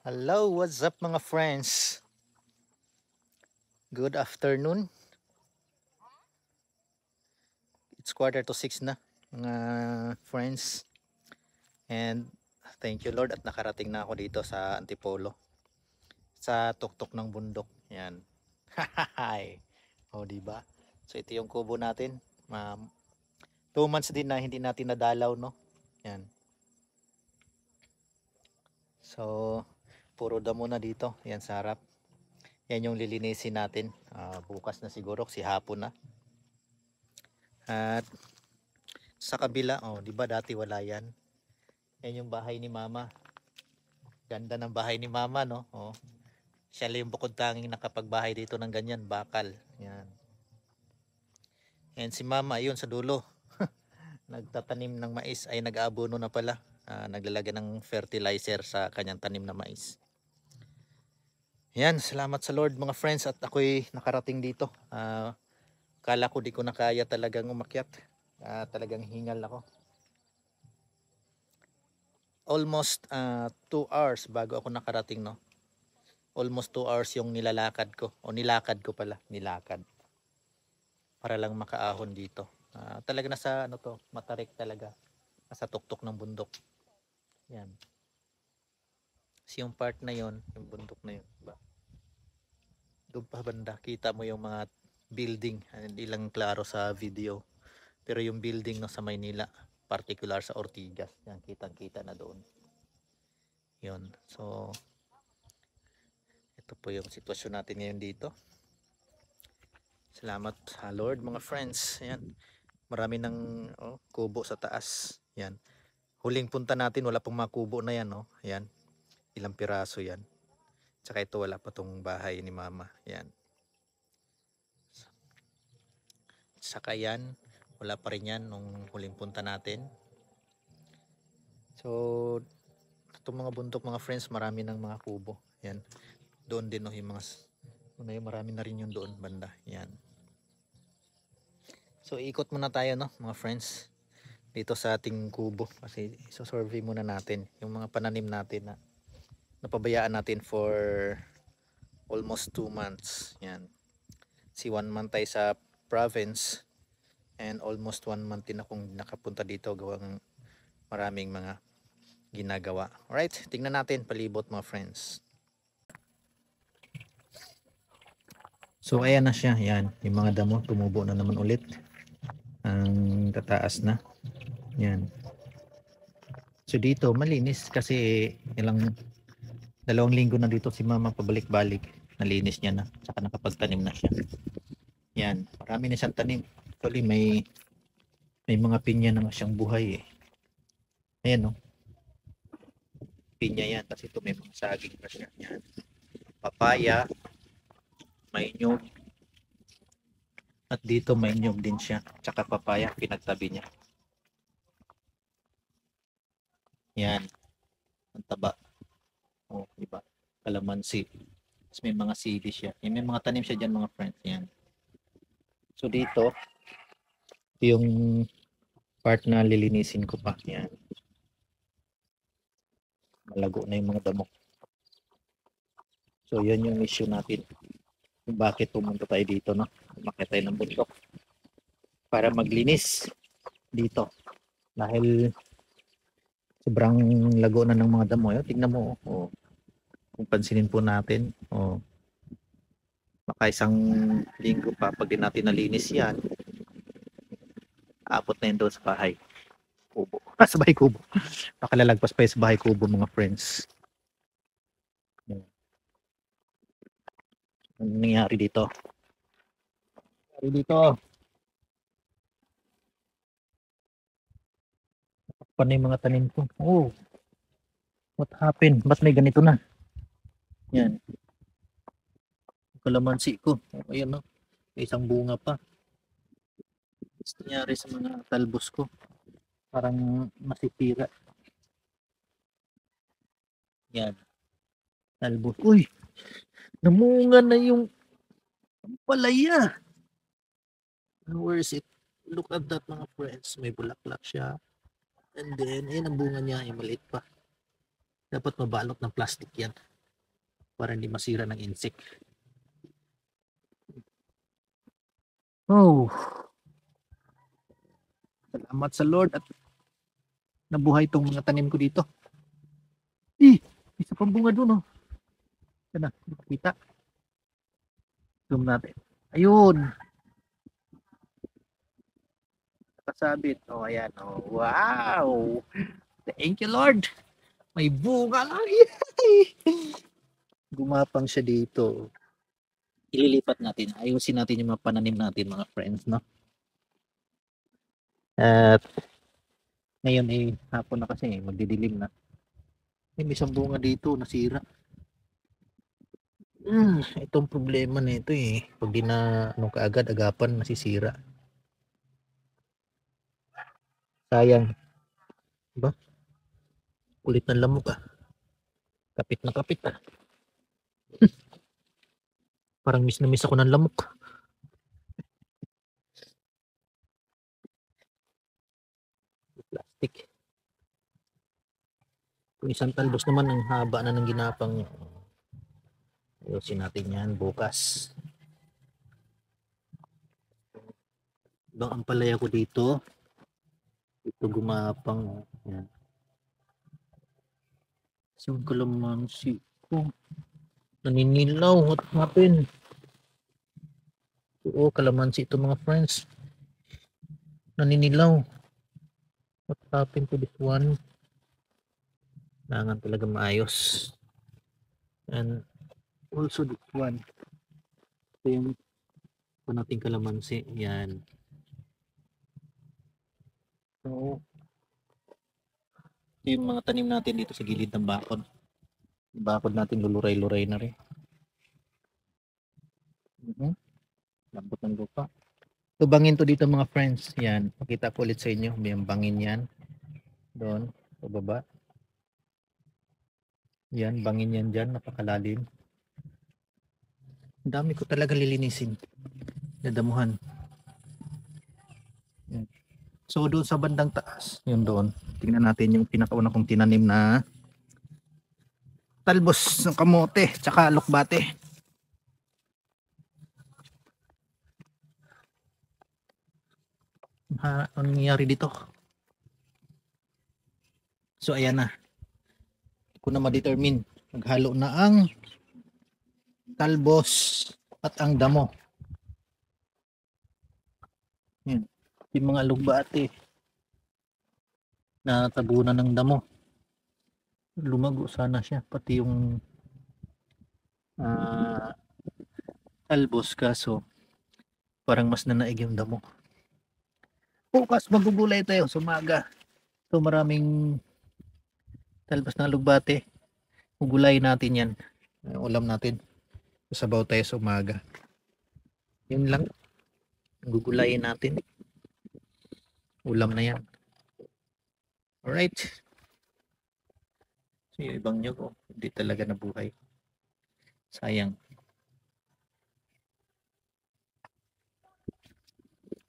Hello, what's up mga friends? Good afternoon. It's 5:45 na mga friends. And thank you Lord at nakarating na ako dito sa Antipolo. Sa tuktok ng bundok. Yan. Hi. O diba? So ito yung kubo natin. 2 months din na hindi natin nadalaw, no? Yan. So puro damo na dito. Yan sa harap. Yan yung lilinisin natin. Bukas na siguro, si hapon na. At sa kabila, di ba dati wala yan? Yan yung bahay ni Mama. Ganda ng bahay ni Mama, no? Siya lang yung bukod tanging nakapagbahay dito ng ganyan, bakal. Yan. And si Mama, ayun sa dulo. Nagtatanim ng mais, ay nag-aabono na pala. Naglalagay ng fertilizer sa kanyang tanim na mais. Yan, salamat sa Lord mga friends at ako'y nakarating dito. Kala ko di ko na kaya talagang umakyat. Talagang hingal ako. Almost 2 hours bago ako nakarating, no? Almost 2 hours yung nilalakad ko. O nilakad ko pala. Nilakad. Para lang makaahon dito. Talaga nasa ano to, matarik talaga. Nasa tuktok ng bundok. Yan. Kasi yung part na yon, yung bundok na yun. Diba? Doon pa banda, kita mo yung mga building. Hindi lang klaro sa video. Pero yung building no, sa Maynila, particular sa Ortigas. Yan, kitang-kita na doon. Yun. So, ito po yung sitwasyon natin ngayon dito. Salamat sa Lord mga friends. Ayan. Marami ng kubo sa taas. Yan. Huling punta natin wala pong mga kubo na yan. Ayan. Ilang piraso yan. Tsaka ito wala pa tong bahay ni Mama. Yan. Saka yan. Wala pa rin yan nung huling punta natin. So itong mga bundok mga friends marami ng mga kubo. Yan. Doon din yung mga marami na rin yung doon banda. Yan. So ikot muna tayo mga friends dito sa ating kubo kasi iso-survey muna natin yung mga pananim natin na napabayaan natin for almost 2 months. Yan. Si 1 month tayo sa province and almost 1 month din akong nakapunta dito gawang maraming mga ginagawa. Alright, tingnan natin palibot mga friends. So ayan na siya, yan, yung mga damo tumubo na naman ulit. Ang tataas na. Yan. So dito malinis kasi 2 linggo na dito si Mama pabalik-balik. Nalinis niya na, saka nakapagtanim na siya. Yan, marami na siyang tanim. Actually may mga pinya na siyang buhay Ayan pinya yan, kasi ito may mga saging pa siya. Yan. Papaya, may nyug. At dito may nyug din siya, tsaka papaya pinagtabi niya. Yan. Ang taba. Diba? Kalamansi. Tapos may mga sili siya. May mga tanim siya dyan mga friends. Yan. So dito, yung part na lilinisin ko pa. Yan. Malago na yung mga damo. So yan yung issue natin. Kung bakit pumunta tayo dito, no? Umakyat tayo ng bundok. Para maglinis dito. Dahil sobrang lago na ng mga damo. Tingnan mo, kung pansinin po natin, baka isang linggo pa pag di natin nalinis yan, aabot na yun doon sa bahay kubo. Sa bahay kubo. Nakalalagpas pa yun sa bahay kubo mga friends. Ano nangyari dito? Paano yung mga tanim ko? What happened? Ba't may ganito na? Yan. Kalamansi ko. Ayan may isang bunga pa. Gusto nangyari sa mga talbos ko. Parang masipira. Yan. Talbos. Uy! Namunga na yung palaya. Where is it? Look at that mga friends. May bulaklak siya. And then, ayan ang bunga niya. Ay maliit pa. Dapat mabalot ng plastic yan. para hindi masira ng insect. Oh, salamat sa Lord at nabuhay tong mga tanim ko dito. Isa pang bunga doon, oh. Yan na, kita. Zoom natin. Ayun, nakasabit. Oh, ayan. Oh, wow! Thank you, Lord. May bunga lang. Gumapang siya dito. Ililipat natin. Ayusin natin yung mga pananim natin, mga friends, no? At ngayon eh, hapon na kasi, magdidilim na. May isang bunga dito, nasira. Itong problema na ito eh. Pag di na anong kaagad, agapan, nasisira. Sayang. Diba? Kulit ng lamok ah. Kapit na kapit ah. Parang miss na miss ako ng lamok. Plastic. Kung isang talbos naman, ang haba na ng ginapang niya. Ayusin natin yan bukas. Ibang ampalaya ko dito. Ito gumapang. Yan. So, kalamansi ko. Naninilaw. What happened? Oo, kalamansi ito mga friends. Naninilaw. What happened to this one? Kailangan talaga maayos. And also this one. Ito yung nating kalamansi. Yan. So, ito yung mga tanim natin dito sa gilid ng bakod. Yung bakod natin luluray-luray na rin. Lambot ng lupa. So, bangin to dito mga friends. Yan. Pakita ko ulit sa inyo. May bangin yan. Doon. Sa baba. Yan. Bangin yan dyan. Napakalalim. Ang dami ko talaga lilinisin. Nadamuhan. Yan. So, doon sa bandang taas. Yun doon. Tingnan natin yung pinakauna kong tinanim na talbos ng kamote. Tsaka lukbate. Anong nangyayari dito? So, ayan na. Hindi ko na ma-determine. Naghalo na ang talbos at ang damo. Yan. Yung mga lugbate na tabunan ng damo. Lumago sana siya. Pati yung talbos kaso parang mas nanaig yung damo. Bukas magugulay tayo sa umaga. So maraming talbos na lugbate. Ugulay natin yan. Ulam natin. Sabaw tayo sa umaga. Yun lang. Gugulayin natin. Ulam na yan. Alright. So yung ibang nyug, oh, hindi talaga nabuhay. Sayang.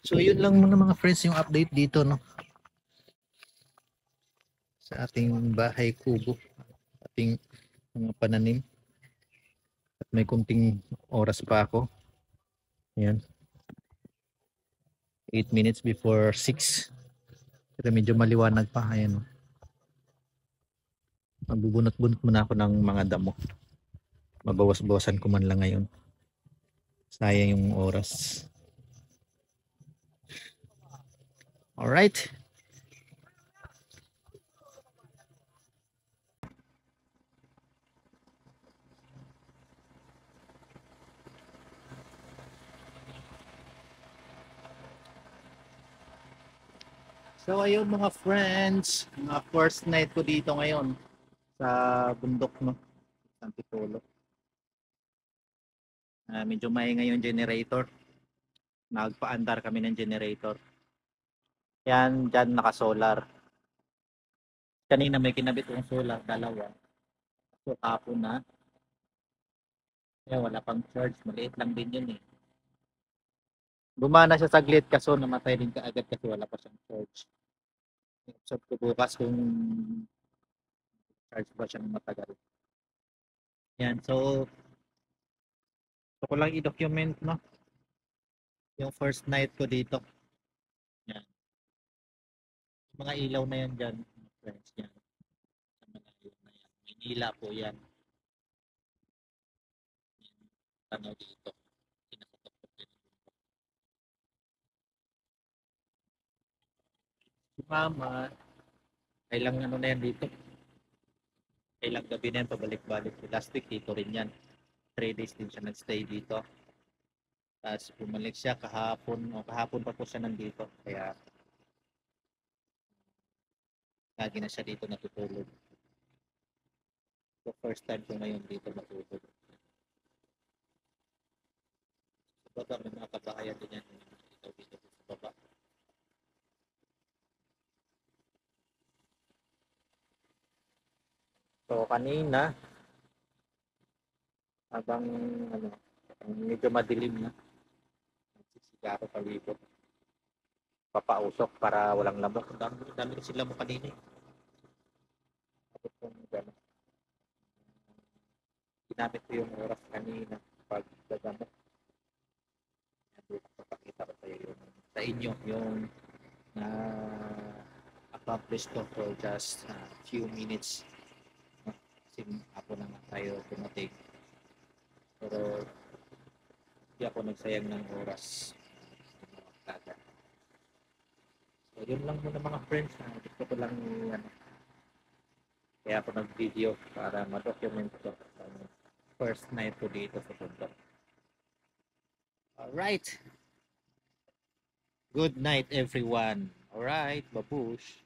So yun lang muna mga friends yung update dito, no? Sa ating bahay kubo. Ating mga pananim. At may kunting oras pa ako. Yan. 8 minutes before 6. Pero medyo maliwanag pa. Ayan. Magbubunot-bunot muna ako ng mga damo. Mabawas-bawasan ko man lang ngayon. Sayang yung oras. Alright. So ayun mga friends, mga first night ko dito ngayon sa bundok, no, Antipolo. Medyo maingay yung generator. Nagpaandar kami ng generator. Yan, dyan naka-solar. Kanina may kinabit yung solar, dalawa. So kapon na. Wala pang charge, maliit lang din yun eh. Gumana siya saglit kaso namatay din kaagad kasi wala pa siyang charge. So bukas kung charge ba siya ng matagal. Yan, so gusto ko lang i-document, no, yung first night ko dito. Yan, yung mga ilaw na yan dyan, mga friends, yan. Sa mga ilaw na yan. Maynila po yan. Yan, tanaw dito. Kinakatakot din. Si mama, kailang ano na yan dito. Kailang gabi na yan, pabalik-balik. Last week dito rin yan. 3 days din siya nagstay dito. Tapos bumalik siya kahapon, o kahapon pa po siya nandito. Kaya lagi na siya dito natutulog. So first time ko ngayon dito matulog. Sa baba may mga kabahayan din yan. Dito sa baba. So kanina, habang ano, medyo madilim na, nagsisigaro palibot. Papausok para walang lamok. Ang dami kasi lamok kanina eh. Tapos kung gano'n, ginamit ko yung oras kanina pag gagamot. Papakita ko sa iyo sa inyo yung na accomplish ko for just few minutes. Kasi ako na nga tayo tumating. Pero hindi ako nagsayang ng oras. So yun lang muna mga friends. Gusto ko lang ano, kaya ako nag-video para ma-document ko ang first night ko dito sa bundok. Alright. Good night everyone. Alright, babush.